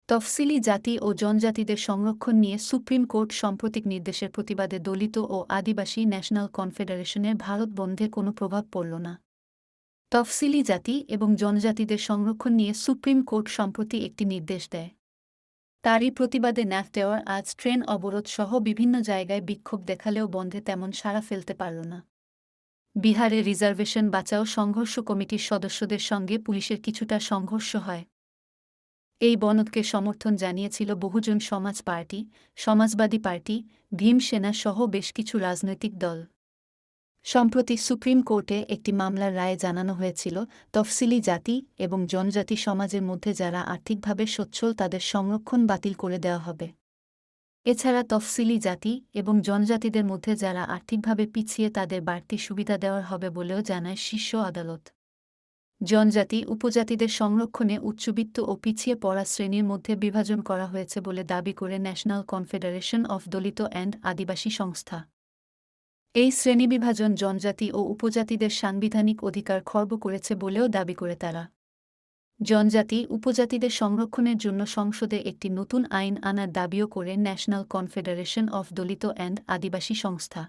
তফসিলি জাতি ও জনজাতিদের সংরক্ষণ নিয়ে সুপ্রিম কোর্ট সাম্প্রতিক নির্দেশের প্রতিবাদে দলিত ও আদিবাসী ন্যাশনাল কনফেডারেশনের ভারত বন্ধে কোনো প্রভাব পড়ল না। তফসিলি জাতি এবং জনজাতিদের সংরক্ষণ নিয়ে সুপ্রিম কোর্ট সম্প্রতি একটি নির্দেশ দেয়। তারই প্রতিবাদে ন্যাফটাওয়ার আজ ট্রেন অবরোধ সহ বিভিন্ন জায়গায় বিক্ষোভ দেখালেও বন্ধে তেমন সাড়া ফেলতে পারল না। বিহারে রিজার্ভেশন বাঁচাও সংঘর্ষ কমিটির সদস্যদের সঙ্গে পুলিশের কিছুটা সংঘর্ষ হয়। এই বনদকে সমর্থন জানিয়েছিল বহুজন সমাজ পার্টি, সমাজবাদী পার্টি, ভীম সেনা সহ বেশ কিছু রাজনৈতিক দল। সম্প্রতি সুপ্রিম কোর্টে একটি মামলার রায়ে জানানো হয়েছিল, তফসিলি জাতি এবং জনজাতি সমাজের মধ্যে যারা আর্থিকভাবে সচ্ছল তাদের সংরক্ষণ বাতিল করে দেওয়া হবে। এছাড়া তফসিলি জাতি এবং জনজাতিদের মধ্যে যারা আর্থিকভাবে পিছিয়ে তাদের বাড়তি সুবিধা দেওয়া হবে বলেও জানায় শীর্ষ আদালত। জনজাতি উপজাতিদের সংরক্ষণে উচ্চবিত্ত ও পিছিয়ে পড়া শ্রেণীর মধ্যে বিভাজন করা হয়েছে বলে দাবি করে National Confederation of Dalit and Adivasi সংস্থা। এই শ্রেণীবিভাজন জনজাতি ও উপজাতিদের সাংবিধানিক অধিকার খর্ব করেছে বলেও দাবি করে তারা। জনজাতি উপজাতিদের সংরক্ষণের জন্য সংসদে একটি নতুন আইন আনার দাবিও করে National Confederation of Dalit and Adivasi সংস্থা।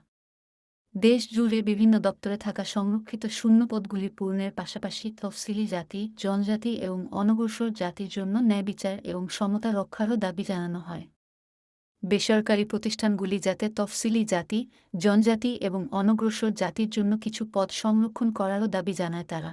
দেশ জুড়ে বিভিন্ন দপ্তরে থাকা সংরক্ষিত শূন্যপদগুলি পূরণের পাশাপাশি তফসিলি জাতি, জনজাতি এবং অনগ্রসর জাতির জন্য ন্যায়বিচার এবং সমতা রক্ষারও দাবি জানানো হয়। বেসরকারি প্রতিষ্ঠানগুলি যাতে তফসিলি জাতি, জনজাতি এবং অনগ্রসর জাতির জন্য কিছু পদ সংরক্ষণ করারও দাবি জানায় তারা।